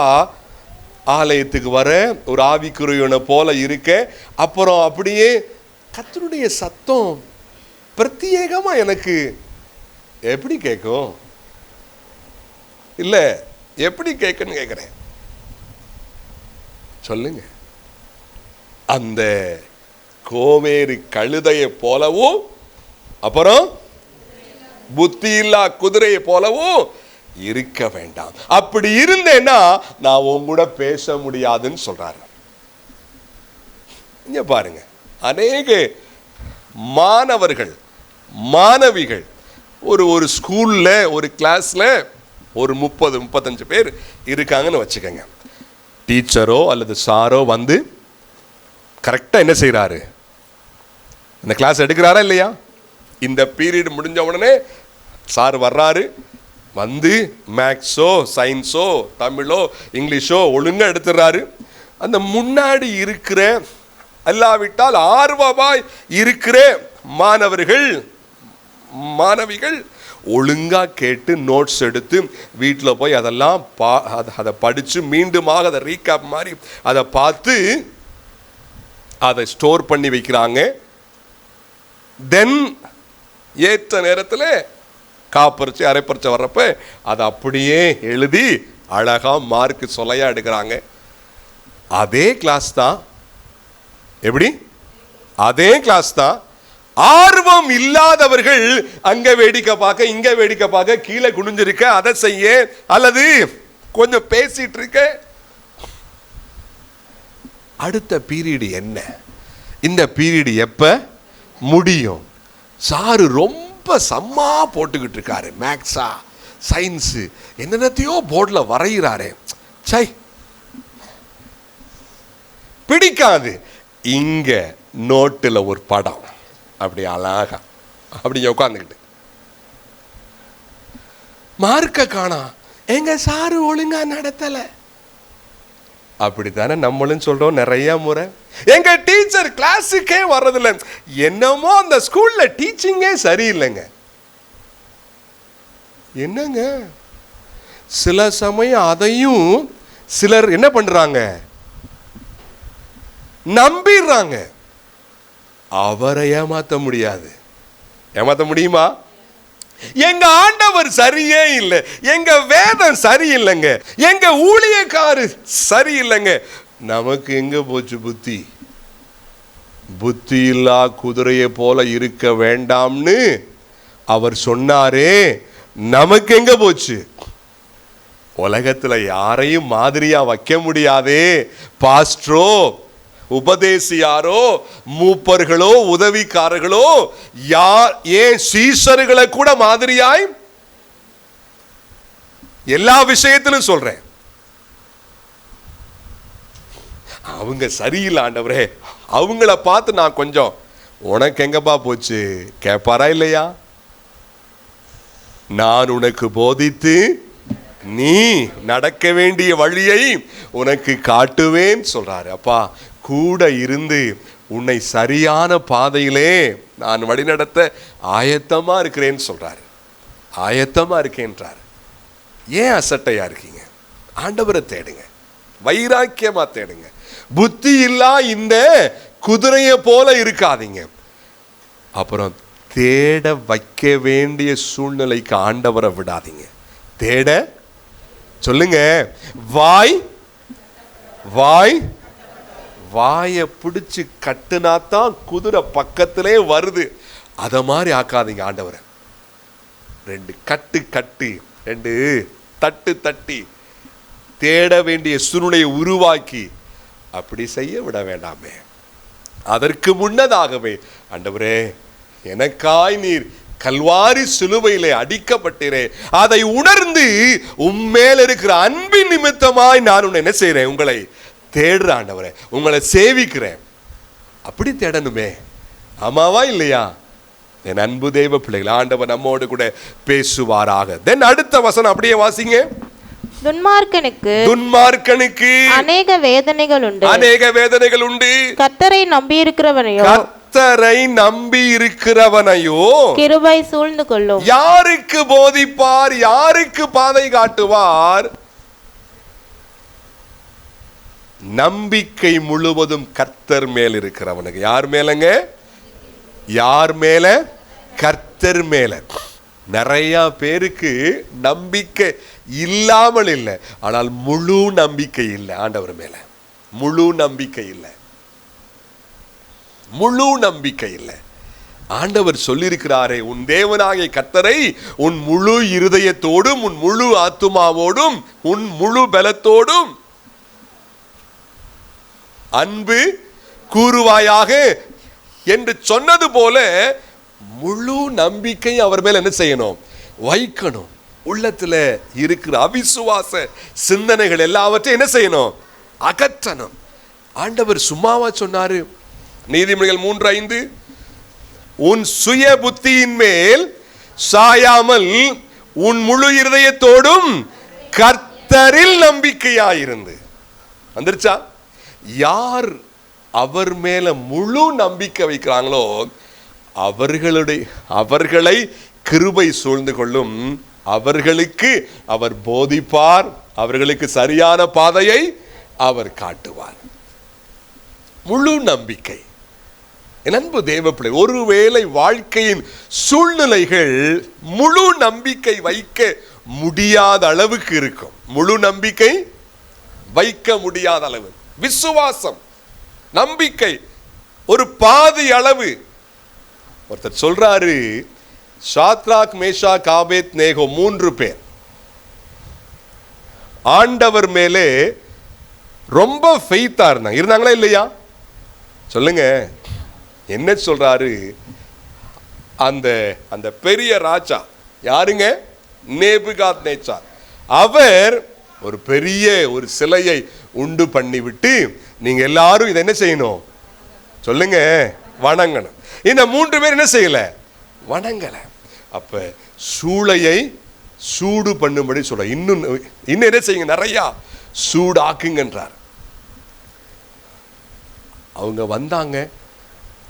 ஆலயத்துக்கு வர ஒரு ஆவிக்குரியவனை போல இருக்க. அப்புறம் அப்படியே கர்த்தருடைய சத்தம் பிரத்யேகமா எனக்கு எப்படி கேட்கும்? இல்ல எப்படி கேட்குன்னு கேட்கிறேன், சொல்லுங்க. அந்த கோவேறு கழுதையை போலவும் அப்புறம் புத்தி இல்லா குதிரையை போலவும் இருக்க வேண்டாம். அப்படி இருந்தேன்னா நான் உன் கூட பேச முடியாதுன்னு சொல்றாரு. இங்க பாருங்க, அநேக மாணவர்கள் மாணவிகள் ஒரு ஸ்கூல்ல ஒரு கிளாஸ்ல ஒரு 30-35 பேர் இருக்காங்கன்னு வச்சுக்கோங்க. டீச்சரோ அல்லது சாரோ வந்து கரெக்டா என்ன செய்யறாரு? இந்த கிளாஸ் எடுக்கிறாரா இல்லையா? இந்த பீரியட் முடிஞ்ச உடனே சார் வர்றாரு, வந்து மேக்ஸோ சயின்ஸோ தமிழோ இங்கிலீஷோ ஒழுங்கா எடுத்துறாரு. அந்த முன்னாடி இருக்கிற அல்லாவிட்டால் ஆர்வமாய் இருக்கிற மாணவர்கள் மாணவிகள் ஒழுங்கா கேட்டு நோட்ஸ் எடுத்து வீட்டில் போய் அதெல்லாம் அதை படித்து மீண்டுமாக அதை ரீகேப் மாதிரி அதை பார்த்து அதை ஸ்டோர் பண்ணி வைக்கிறாங்க. தென் ஏற்ற நேரத்தில் காப்பரிச்சு அரைப்பரிச்சு வர்றப்ப அதை அப்படியே எழுதி அழகா மார்க்கு சொல்லையா எடுக்கிறாங்க. அதே கிளாஸ் தான். எப்படி? அதே கிளாஸ் தான். ஆர்வம் இல்லாதவர்கள் அங்க வேடிக்கை பார்க்க, இங்க வேடிக்கை பார்க்க, கீழே குனிஞ்சிருக்க, அதை செய்ய அல்லது கொஞ்சம் பேசிட்டு இருக்க. அடுத்த பீரியட் என்ன? இந்த பீரியட் எப்ப முடியும்? சாரு ரொம்ப சம்மா போட்டுக்கிட்டு இருக்காரு. மேக்ஸா சயின்ஸ் என்னென்னத்தையோ போர்டில் வரைகிறாரு. சை பிடிக்காது. இங்க நோட்டுல ஒரு படம் அப்படி அழகா அப்படி உட்காந்துக்கிட்டு மார்க்க காணா, எங்க சாரு ஒழுங்கா நடத்தல. அப்படித்தானே நம்மளும் சொல்றோம் நிறைய முறை. எங்க டீச்சர் கிளாஸுக்கே வர்றதில்லை, என்னமோ அந்த ஸ்கூல்ல டீச்சிங்கே சரியில்லைங்க. என்னங்க, சில சமயம் அதையும் சிலர் என்ன பண்றாங்க, நம்பிடுறாங்க. அவரை ஏமாத்த முடியாது. ஏமாத்த முடியுமா? எங்க ஆண்டவர் சரியே இல்லை, எங்க வேதம் சரியில்லைங்க, எங்க ஊழியக்காரு சரியில்லைங்க. நமக்கு எங்க போச்சு புத்தி? புத்தி இல்லா குதிரையை போல இருக்க வேண்டாம்னு அவர் சொன்னாரே, நமக்கு எங்க போச்சு? உலகத்துல யாரையும் மாதிரியா வைக்க முடியாதே. பாஸ்டரோ உபதேசியாரோ மூப்பர்களோ உதவிக்காரர்களோ யார், ஏன் சீசர்களை கூட மாதிரியாய் எல்லா விஷயத்திலும் சொல்றேன். அவங்க சரியில்லை ஆண்டவரே, அவங்கள பார்த்து நான் கொஞ்சம் உனக்கு எங்கப்பா போச்சு கேட்பாரா இல்லையா? நான் உனக்கு போதித்து நீ நடக்க வேண்டிய வழியை உனக்கு காட்டுவேன் சொல்றாரு. அப்பா கூட இருந்து உன்னை சரியான பாதையிலே நான் வழிநடத்த ஆயத்தமா இருக்கிறேன்னு சொல்றாரு. ஆயத்தமா இருக்கேன்றார். ஏன் அசட்டையா இருக்கீங்க? ஆண்டவரை தேடுங்க, வைராக்கியமா தேடுங்க. புத்தி இல்லா இந்த குதிரையை போல இருக்காதீங்க. அப்புறம் தேட வைக்க வேண்டிய சூழ்நிலைக்கு ஆண்டவரை விடாதீங்க. தேட சொல்லுங்க. வாய் வாய் வாயை பிடிச்சு கட்டுனாத்தான் குதிரை பக்கத்திலே வருது. அத மாதிரி ஆக்காதீங்க ஆண்டவரை. 2 கட்டு கட்டி 2 தட்டு தட்டி தேட வேண்டிய சூழ்நிலையை உருவாக்கி அப்படி செய்ய விட வேண்டாமே. அதற்கு முன்னதாகவே ஆண்டவரே, எனக்காய் நீர் கல்வாரி சிலுவையிலே அடிக்கப்பட்டீரே, அதை உணர்ந்து உம்மேல் இருக்கிற அன்பின் நிமித்தமாய் நான் உன்னை என்ன செய்றேன், உங்களை தேடுறேன் ஆண்டவரே, உங்களை சேவிக்கிறேன். அப்படி தேடணுமே. ஆமாவா இல்லையா? என் அன்பு தெய்வ பிள்ளைகள், ஆண்டவர் நம்மோடு கூட பேசுவாராக. தென் அடுத்த வசனம் அப்படியே வாசிங்க. துன்மார்க்கனுக்கு அநேக வேதனைகள் உண்டு, அநேக வேதனைகள் உண்டு. கர்த்தரை நம்பி இருக்கிறவனையோ, கர்த்தரை நம்பி இருக்கிறவனையோ கிருபை சூழ்ந்து கொள்ளும். யாருக்கு போதிப்பார், யாருக்கு பாதை காட்டுவார்? நம்பிக்கை முழுவதும் கர்த்தர் மேல் இருக்கிறவனுக்கு. யார் மேலங்க? யார் மேல? கர்த்தர் மேல. நிறைய பேருக்கு நம்பிக்கை இல்லாமல் இல்லை, ஆனால் முழு நம்பிக்கை இல்லை ஆண்டவர் மேல. முழு நம்பிக்கை இல்லை, முழு நம்பிக்கை இல்லை. ஆண்டவர் சொல்லியிருக்கிறாரே, உன் தேவனாகிய கர்த்தரை உன் முழு இருதயத்தோடும், உன் முழு ஆத்துமாவோடும், உன் முழு பலத்தோடும் அன்பு கூறுவாயாக என்று சொன்னது போல முழு நம்பிக்கை அவர் மேல என்ன செய்யணும்? வைக்கணும். உள்ளத்துல இருக்கிற அவிசுவாச சிந்தனைகள் எல்லாவற்றையும் என்ன செய்யணும்? அகற்றணும். ஆண்டவர் சும்மாவா சொன்னாரு? நீதிமொழிகள் 3:5, உன் சுய புத்தியின் மேல் சாயாமல் உன் முழு இருதயத்தோடும் கர்த்தரில் நம்பிக்கையாயிருந்து. வந்துருச்சா? யார் அவர் மேல முழு நம்பிக்கை வைக்கிறாங்களோ அவர்களை கிருபை சூழ்ந்து கொள்ளும். அவர்களுக்கு அவர் போதிப்பார், அவர்களுக்கு சரியான பாதையை அவர் காட்டுவார். முழு நம்பிக்கை. என் அன்பு தேவப்பிள்ளை, ஒருவேளை வாழ்க்கையின் சூழ்நிலைகள் முழு நம்பிக்கை வைக்க முடியாத அளவுக்கு இருக்கும். முழு நம்பிக்கை வைக்க முடியாத அளவு, விசுவாசம், நம்பிக்கை ஒரு பாதி அளவு. ஒருத்தர் சொல்றாரு, சாத்ராக், மேஷாக், ஆபேத் நேகோ 3 பேர் ஆண்டவர் மேலே ரொம்ப ஃபெய்த்தா இருந்தாங்களா இல்லையா? சொல்லுங்க. என்ன சொல்றாரு? அந்த பெரிய ராஜா யாருங்க? நேபுகாத்நேச்சார். அவர் ஒரு பெரிய ஒரு சிலையை உண்டு பண்ணிவிட்டு, நீங்க எல்லாரும் இதை என்ன செய்யணும்? சொல்லுங்க, வணங்கணும். இந்த 3 பேர் என்ன செய்யல? வணங்கல. அப்ப சூளையை சூடு பண்ணும்படி சொல்ற. இன்னும் என்ன செய்யுங்க? நிறைய சூடாக்குங்கன்றார். அவங்க வந்தாங்க,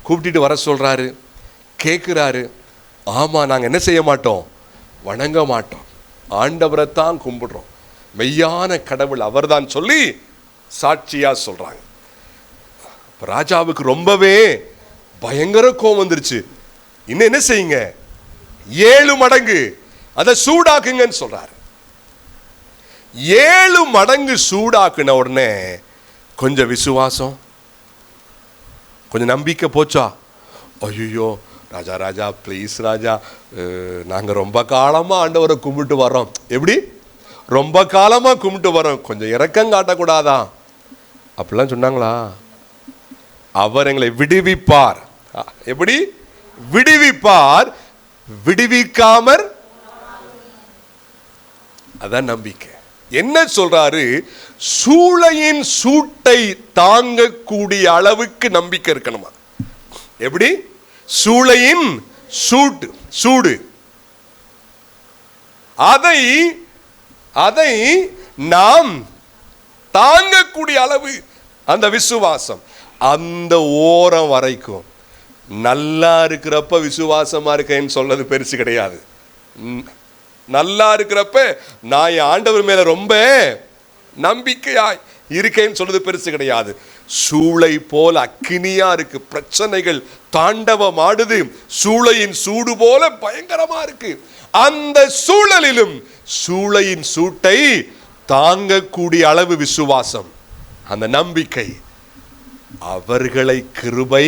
கூப்பிட்டு வர சொல்றாரு, கேட்கிறாரு. ஆமா, நாங்க என்ன செய்ய மாட்டோம்? வணங்க மாட்டோம், ஆண்டவரை தான் கும்பிடுறோம், மெய்யான கடவுள் அவர்தான் சொல்லி சாட்சியா சொல்றாங்க. ராஜாவுக்கு ரொம்பவே பயங்கர கோபம் வந்துருச்சு. இன்னும் என்ன செய்யுங்க? 7 மடங்கு அதை சூடாக்குங்கன்னு சொல்றாரு. 7 மடங்கு சூடாக்குன உடனே கொஞ்சம் விசுவாசம், கொஞ்சம் நம்பிக்கை போச்சா? ஐயோ ராஜா, ராஜா ப்ளீஸ் ராஜா, நாங்கள் ரொம்ப காலமாக ஆண்டவரை கும்பிட்டு வரோம். எப்படி? ரொம்ப காலமாக கும்பிட்டு வரோம், கொஞ்சம் இரக்கம் காட்டக்கூடாதா? அப்படிலாம் சொன்னாங்களா? அவர் எங்களை விடுவிப்பார். எப்படி விடுவிப்பார்? விடுவிக்காமர். அதான் நம்பிக்கை. என்ன சொல்றாரு? சூளையின் சூட்டை தாங்கக்கூடிய அளவுக்கு நம்பிக்கை இருக்கணுமா? எப்படி? சூளையின் சூடு, அதை நாம் தாங்கக்கூடிய அளவு அந்த விசுவாசம். அந்த ஓரம் வரைக்கும் நல்லா இருக்கிறப்ப விசுவாசமா இருக்கேன்னு சொல்றது பெருசு கிடையாது. நல்லா இருக்கிறப்ப நான் என் ஆண்டவர் மேல ரொம்ப நம்பிக்கையாய் இருக்கேன்னு சொல்றது பெருசு கிடையாது. சூளை போல அக்கினியா இருக்கு, பிரச்சனைகள் தாண்டவம் ஆடுது, சூளையின் சூடு போல பயங்கரமா இருக்கு. அந்த சூழலிலும் சூளையின் சூட்டை தாங்கக்கூடிய அளவு விசுவாசம், அந்த நம்பிக்கை. அவர்களை கிருபை,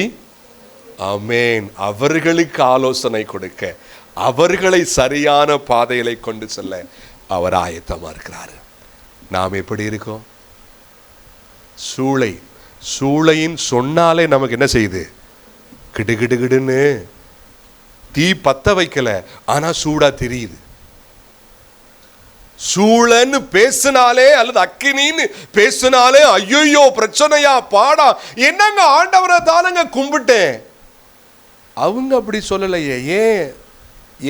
ஆமென், அவர்களுக்கு ஆலோசனை கொடுக்க, அவர்களை சரியான பாதையில கொண்டு செல்ல அவர் ஆயத்தமா இருக்கிறார். நாம் எப்படி இருக்கோம்? சூளையின் சொன்னாலே நமக்கு என்ன செய்யுது? கிடுகிடுகிடுன்னு தீ பத்த வைக்கல, ஆனா சூடா தெரியுது. சூழன்னு பேசினாலே அல்லது அக்கினின்னு பேசினாலே ஐயோ பிரச்சனையா பாடா, என்னங்க ஆண்டவரை தானங்க கும்பிட்டேன். அவங்க அப்படி சொல்லலையே.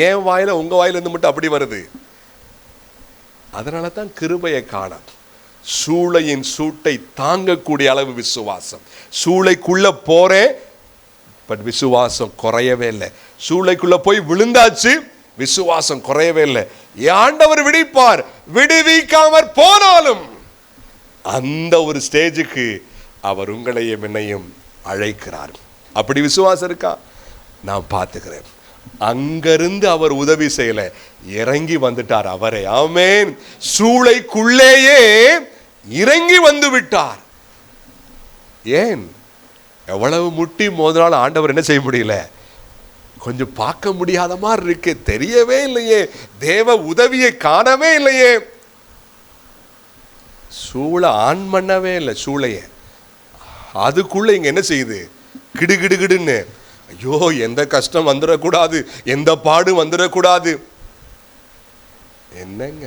ஏன் வாயில உங்க வாயில இருந்து மட்டும் அப்படி வருது? அதனால தான் கிருபையை காணோம். சூளையின் சூட்டை தாங்கக்கூடிய அளவு விசுவாசம். சூளைக்குள்ள போறேன், பட் விசுவாசம் குறையவே இல்லை. சூளைக்குள்ள போய் விழுந்தாச்சு, விசுவாசம் குறையவே இல்லை. ஆண்டவர் விடுவிப்பார். விடுவிக்காமற் போனாலும் அந்த ஒரு ஸ்டேஜுக்கு அவர் உங்களையும் என்னையும் அழைக்கிறார். அப்படி விசுவாசம் இருக்கா? நான் பார்த்துக்கிறேன். அங்கிருந்து அவர் உதவி செய்யல, இறங்கி வந்துட்டார் அவரே. ஆமென். சூளைக்குள்ளேயே இறங்கி வந்து விட்டார். ஏன்? எவ்வளவு முட்டி மோதினாலும் ஆண்டவர் என்ன செய்ய முடியல? கொஞ்சம் பார்க்க முடியாத மாதிரி இருக்கு, தெரியவே இல்லையே, தேவ உதவியை காணவே இல்லையே. சூளை ஆன் பண்ணவே இல்லை. சூளைய அதுக்குள்ள இங்க என்ன செய்யுது? கிடுகிடுகிடுன்னு. ஐயோ, எந்த கஷ்டம் வந்துடக்கூடாது, எந்த பாடு வந்துடக்கூடாது. என்னங்க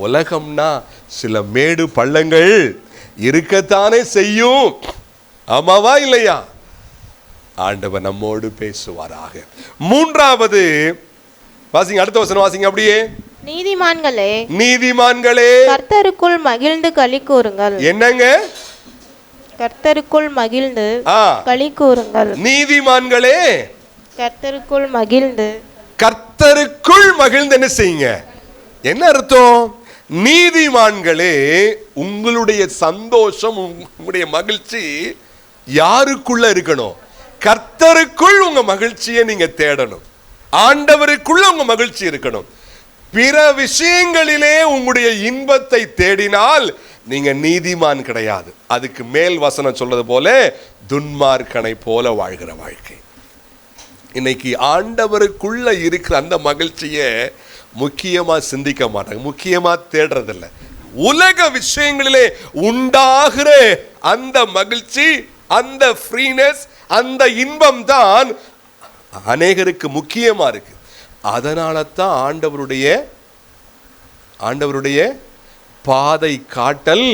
உலகம்னா சில மேடு பள்ளங்கள் இருக்கத்தானே செய்யும். ஆமாவா இல்லையா? ஆண்டவர் நம்மோடு பேசுவாராக. மூன்றாவது வாசிங்க, அடுத்த வசனம் வாசிங்க அப்படியே. நீதிமான்களே கர்த்தருக்குள் மகிழ்ந்து களி கூறுங்கள். என்னங்க? கர்த்தருக்குள் மகிழ்ந்து களி கூறுங்கள். நீதிமான்களே கர்த்தருக்குள் மகிழ்ந்து என்ன செய்யுங்க? என்ன அர்த்தம்? நீதிமான்களே, உங்களுடைய சந்தோஷம், உங்களுடைய மகிழ்ச்சி யாருக்குள்ள இருக்கணும்? கர்த்தருக்குள் உங்க மகிழ்ச்சியை நீங்க தேடணும். ஆண்டவருக்குள்ள உங்க மகிழ்ச்சி இருக்கணும். பிற விஷயங்களிலே உங்களுடைய இன்பத்தை தேடினால் நீங்க நீதிமான் கிடையாது. அதுக்கு மேல் வசனம் சொல்றது போல துன்மார்க்கனை போல வாழ்கிற வாழ்க்கை. இன்னைக்கு ஆண்டவருக்குள்ள இருக்கிற அந்த மகிழ்ச்சியை முக்கியமா சிந்திக்க மாட்டாங்க, முக்கியமா தேடுறதில்ல. உலக விஷயங்களிலே உண்டாகிற அந்த மகிழ்ச்சி, அந்த ஃப்ரீனஸ், அந்த இன்பம் தான் அநேகருக்கு முக்கியமா இருக்கு. அதனால தான் ஆண்டவருடைய பாதை காட்டல்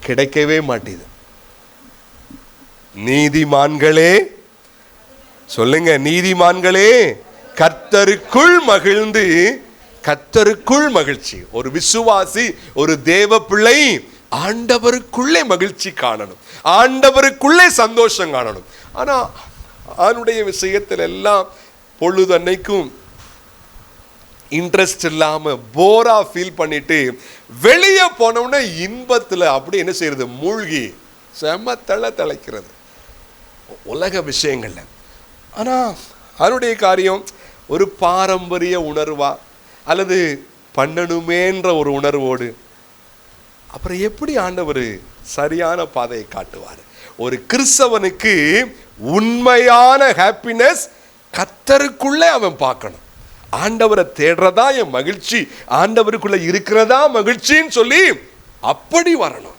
கிடைக்கவே மாட்டேது. நீதிமான்களே சொல்லுங்க, நீதிமான்களே கர்த்தருக்குள் மகிழ்ந்து, கர்த்தருக்குள் மகிழ்ச்சி. ஒரு விசுவாசி, ஒரு தேவ பிள்ளை ஆண்டவருக்குள்ளே மகிழ்ச்சி காணணும், ஆண்டவருக்குள்ளே சந்தோஷம் காணணும். ஆனா அவனுடைய விஷயத்தில் எல்லாம் பொழுது அன்னைக்கும் இன்ட்ரெஸ்ட் இல்லாம போரா ஃபீல் பண்ணிட்டு வெளியே போனோம்னா இன்பத்துல அப்படி என்ன செய்யறது? மூழ்கி செம தலைக்கிறது உலக விஷயங்கள்ல. ஆனா அவனுடைய காரியம் ஒரு பாரம்பரிய உணர்வா அல்லது பண்ணணுமேன்ற ஒரு உணர்வோடு, அப்புறம் எப்படி ஆண்டவர் சரியான பாதையை காட்டுவார்? ஒரு கிறிஸ்தவனுக்கு உண்மையான ஹாப்பினஸ் கர்த்தருக்குள்ளே அவன் பார்க்கணும். ஆண்டவரை தேடுறதா என் மகிழ்ச்சி, ஆண்டவருக்குள்ள இருக்கிறதா மகிழ்ச்சின்னு சொல்லி அப்படி வரணும்.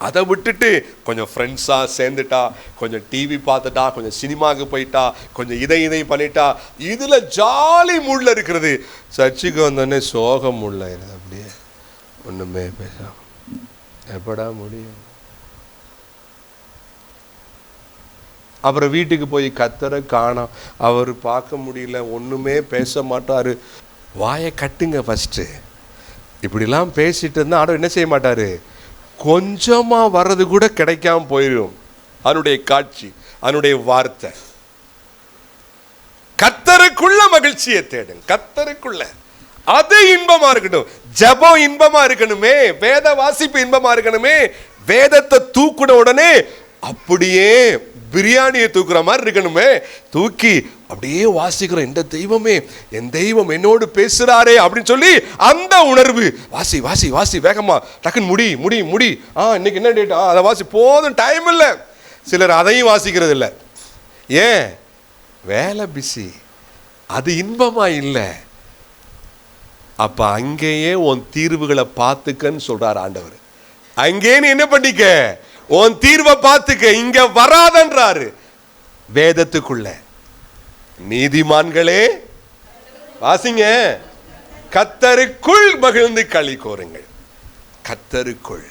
அதை விட்டுட்டு கொஞ்சம் ஃப்ரெண்ட்ஸா சேர்ந்துட்டா, கொஞ்சம் டிவி பார்த்துட்டா, கொஞ்சம் சினிமாவுக்கு போயிட்டா, கொஞ்சம் இதை பண்ணிட்டா, இதுல ஜாலி மூட்ல இருக்கிறது. சர்ச்சுக்கு வந்தோடனே சோகம் உள்ள அப்படியே ஒண்ணுமே பேசாம எப்படா முடியும்? அப்புறம் வீட்டுக்கு போய் கர்த்தரை காணோம், அவர் பார்க்க முடியல, ஒண்ணுமே பேச மாட்டாரு. வாயை கட்டுங்க ஃபர்ஸ்ட். இப்படிலாம் பேசிட்டு இருந்தா ஆண்டவர் என்ன செய்ய மாட்டாரு? கொஞ்சமா வர்றது கூட கிடைக்காம போயிடும். அவனுடைய காட்சி, அவனுடைய வார்த்தை. கர்த்தருக்குள்ள மகிழ்ச்சியை தேடுங்க, கர்த்தருக்குள்ள. அது இன்பமா இருக்கட்டும், ஜெபம் இன்பமா இருக்கணுமே, வேத வாசிப்பு இன்பமா இருக்கணுமே. வேதத்தை தூக்குன உடனே அப்படியே பிரியாணியை தூக்குற மாதிரி இருக்கணுமே, தூக்கி அப்படியே வாசிக்கிறோம். இந்த தெய்வமே, என் தெய்வம் என்னோடு பேசுறாரே அப்படின்னு சொல்லி அந்த உணர்வு. வாசி வாசி வாசி வேகமா டக்குன்னு முடி முடி முடி. இன்னைக்கு என்ன டேட்? அதை வாசி, போதும், டைம் இல்லை. சிலர் அதையும் வாசிக்கிறது இல்லை. ஏன்? வேலை பிஸி. அது இன்பமா இல்லை. அப்ப அங்கேயே உன் தீர்வுகளை பார்த்துக்கன்னு சொல்றார் ஆண்டவர். அங்கே நீ என்ன பண்ணிக்க, உன் தீர்வை பார்த்துக்க, இங்க வராதன்றாரு வேதத்துக்குள்ள. நீதிமான்களே வாசிங்க, கர்த்தருக்குள் மகிழ்ந்து களி கூறுங்கள். கர்த்தருக்குள்.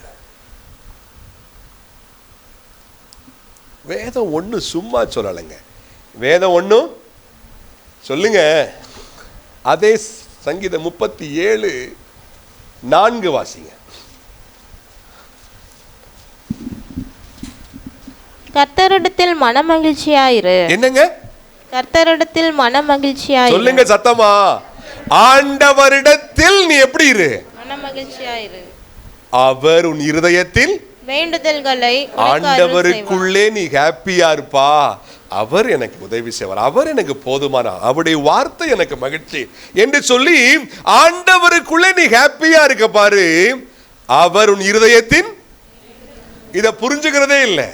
வேதம் ஒண்ணு சும்மா சொல்லலைங்க, வேதம் ஒண்ணு சொல்லுங்க. அதே சங்கீதம் 37:4 வாசிங்க. கர்த்தரிடத்தில் மனமகிழ்ச்சியாயிரு. என்னங்க? கர்த்தரிடத்தில் மனமகிழ்ச்சியாயிரு. சொல்லுங்க சத்தமா. ஆண்டவரிடத்தில் நீ எப்படி இரு? மனமகிழ்ச்சியாயிரு. அவர் உன் இருதயத்தில் வேண்டுதல்களை. ஆண்டவருக்குள்ளே நீ ஹாப்பியா இருப்பா. அவர் எனக்கு உதவி செய்வார், அவர் எனக்கு போதுமான, அவருடைய வார்த்தை எனக்கு மகிழ்ச்சி என்று சொல்லி ஆண்டவருக்குள்ளே நீ ஹாப்பியா இருக்க பாரு. அவர் உன் இருதயத்தின், இத புரிஞ்சுக்கிறதே இல்லை.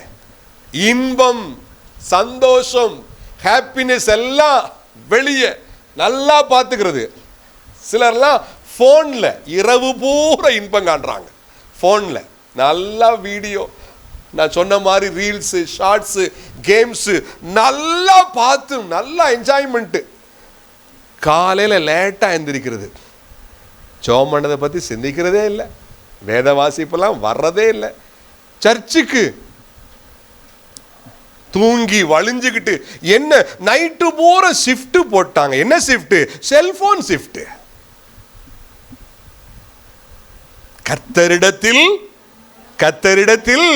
இன்பம், சந்தோஷம், ஹாப்பினஸ் எல்லாம் வெளியே நல்லா பார்த்துக்கிறது. சிலர்லாம் போன்ல இரவு பூரா இன்பம் காண்றாங்க. போன்ல நல்லா வீடியோ, நான் சொன்ன மாதிரி ரீல்ஸ், ஷார்ட்ஸ், கேம்ஸ் நல்லா பார்த்து நல்லா என்ஜாய்மெண்ட். காலையில லேட்டா எந்திரிக்கிறது, ஜெபம் பண்ணதை பத்தி சிந்திக்கிறதே இல்லை, வேத வாசிப்பெல்லாம் வர்றதே இல்லை, சர்ச்சுக்கு தூங்கி வழிஞ்சுக்கிட்டு. என்ன நைட்டு பூரா ஷிஃப்ட் போட்டாங்க. என்ன ஷிஃப்ட்? Cellphone shift. கர்த்தரிடத்தில் கர்த்தரிடத்தில்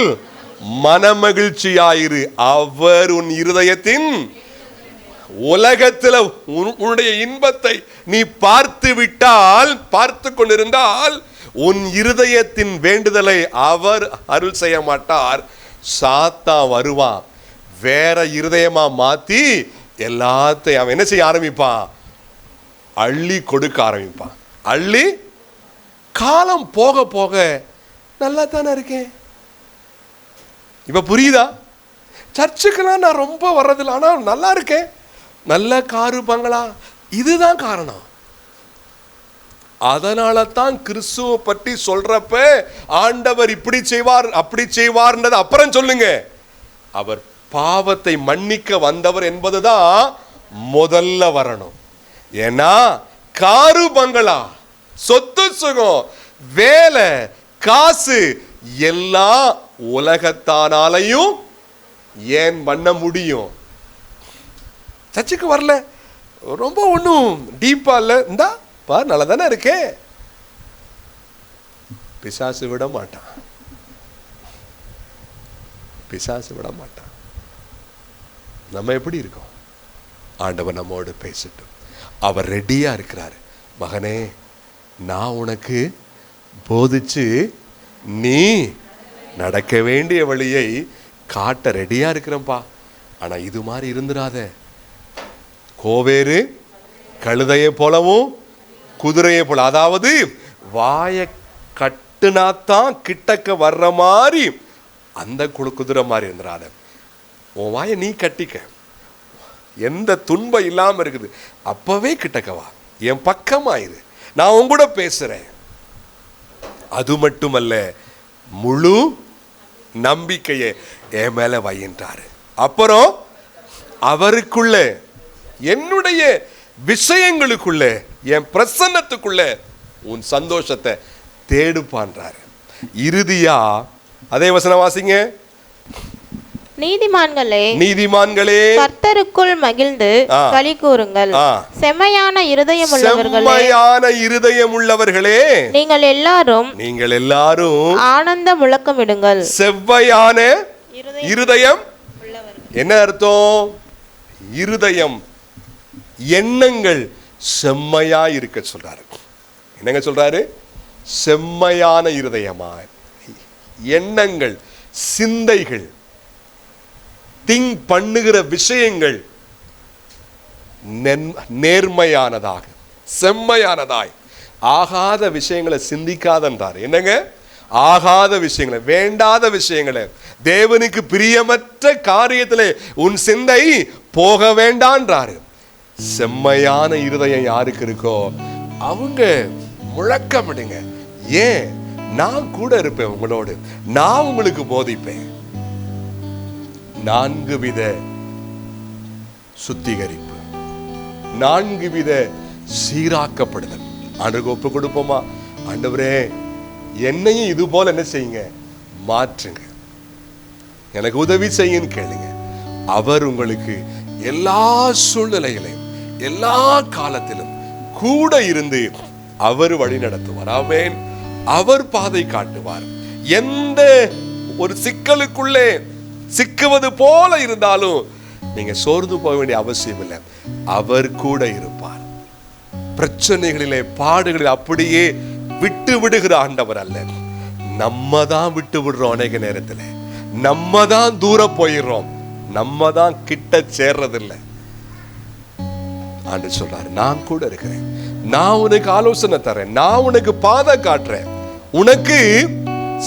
மனமகிழ்ச்சியாயிரு, அவர் உன் இருதயத்தின். உலகத்தில் உன்னுடைய இன்பத்தை நீ பார்த்து விட்டால், பார்த்து கொண்டிருந்தால் உன் இருதயத்தின் வேண்டுதலை அவர் அருள் செய்ய மாட்டார். சாத்தான் வருவான், வேற இருதயமா மாத்தி எல்லாத்தையும் அவன் என்ன செய்ய ஆரம்பிப்பான்? அள்ளி கொடுக்க ஆரம்பிப்பான். அள்ளி. காலம் போக போக நல்லா தானே இருக்கேன். இப்ப புரியுதா? சர்ச்சுக்கெல்லாம் நான் ரொம்ப வர்றதில்லை, ஆனா நல்லா இருக்கேன், நல்ல காரு பங்களா. இதுதான் காரணம். அதனால தான் கிறிஸ்துவ பற்றி சொல்றப்ப ஆண்டவர் இப்படி செய்வார் அப்படி செய்வார்ன்றது அப்புறம் சொல்லுங்க. அவர் பாவத்தை மன்னிக்க வந்தவர் என்பதுதான் முதல்ல வரணும். ஏன்னா காரு பங்களா, சொத்து சுகம், வேலை, காசு எல்லாம் உலகத்தானாலையும் ஏன் பண்ண முடியும்? சர்ச்சுக்கு வரல, ரொம்ப ஒன்றும் டீப்பா இல்லை, இந்தா பார் நல்லா தானே இருக்கே. பிசாசு விட மாட்டான், பிசாசு விட மாட்டான். நம்ம எப்படி இருக்கோம்? ஆண்டவர் நம்மோடு பேசட்டும். அவர் ரெடியா இருக்கிறாரு. மகனே, நான் உனக்கு போதிச்சு நீ நடக்க வேண்டிய வழியை காட்ட ரெடியா இருக்கிறேன்ப்பா. ஆனா இது மாதிரி இருந்துராத. கோவேறு கழுதையை போலவும் குதிரையை போல, அதாவது வாயை கட்டுனாத்தான் கிட்டக்க வர்ற மாதிரி அந்த குதிரை மாதிரி இருந்துராத. உன் வாயை நீ கட்டிக்க, எந்த துன்பம் இல்லாம இருக்குது, அப்பவே கிட்டக்கவா, என் பக்கமாயிரு, நான் உன் கூட பேசுறேன். அது மட்டுமல்ல, முழு நம்பிக்கையை என் மேல வையின்றாரு. அப்புறம் அவருக்குள்ள, என்னுடைய விஷயங்களுக்குள்ள, என் பிரசன்னத்துக்குள்ள உன் சந்தோஷத்தை தேடுப்பான்றாரு. இறுதியா அதே வசனம் வாசிங்க. நீதிமான்களே, நீதிமான்களே, கர்த்தருக்குள் மகிழ்ந்து களி கூறுங்கள். செம்மையான இருதயம் உள்ளவர்களே, செம்மையான இருதயம் உள்ளவர்களே, நீங்கள் எல்லாரும் ஆனந்த முழக்கமிடுங்கள். செவ்வையான இருதயம் என்ன அர்த்தம்? இருதயம், எண்ணங்கள் செம்மையா இருக்க சொல்றாரு. என்னங்க சொல்றாரு? செம்மையான இருதயமா, எண்ணங்கள், சிந்தைகள், திங்க் பண்ணுகிற விஷயங்கள் நேர்மையானதாக, செம்மையானதாய், ஆகாத விஷயங்களை சிந்திக்காதன்றார். என்னங்க? ஆகாத விஷயங்களை, வேண்டாத விஷயங்களை, தேவனுக்கு பிரியமற்ற காரியத்திலே உன் சிந்தை போக வேண்டான்றாரு. செம்மையான இருதயம் யாருக்கு இருக்கோ அவங்க முழக்கமிடுங்க. ஏன்? நான் கூட இருப்பேன் உங்களோடு, நான் உங்களுக்கு போதிப்பேன். 4 வித சுத்திகரிப்பு, 4 வித சீராக்கப்படுதல். ஆண்டவருக்கு ஒப்பு கொடுப்போமா? ஆண்டவரே, என்னையும் இது போல என்ன செய்யுங்க, மாற்றுங்க, எனக்கு உதவி செய்யுன்னு கேளுங்க. அவர் உங்களுக்கு எல்லா சூழ்நிலைகளையும் எல்லா காலத்திலும் கூட இருந்து அவர் வழி நடத்துவார். ஆமென். அவர் பாதை காட்டுவார். எந்த ஒரு சிக்கலுக்குள்ளே சிக்குவது போல இருந்தாலும் நீங்க சோர்ந்து போக வேண்டிய அவசியம் இல்லை. அவர் கூட இருப்பார். பிரச்சனைகளிலே பாடுகளில் அப்படியே விட்டு விடுகிற ஆண்டவர் அல்ல. நம்ம தான் விட்டு விடுறோம். அநேக நேரத்தில் நம்ம தான் தூரம் போயிடுறோம், நம்ம தான் கிட்ட சேர்றதில்லை. ஆண்டு சொல்றாரு, நான் கூட இருக்கிறேன், நான் உனக்கு ஆலோசனை தரேன், நான் உனக்கு பாதை காட்டுறேன், உனக்கு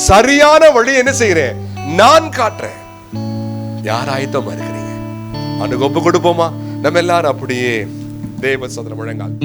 சரியான வழி என்ன செய்யறேன், நான் காட்டுறேன். யார் ஆயத்தமா இருக்கிறீங்க? ஆண்டுக்கு ஒப்பு கொடுப்போமா? நம்ம எல்லாரும் அப்படியே தேவ சதுர முழங்கால்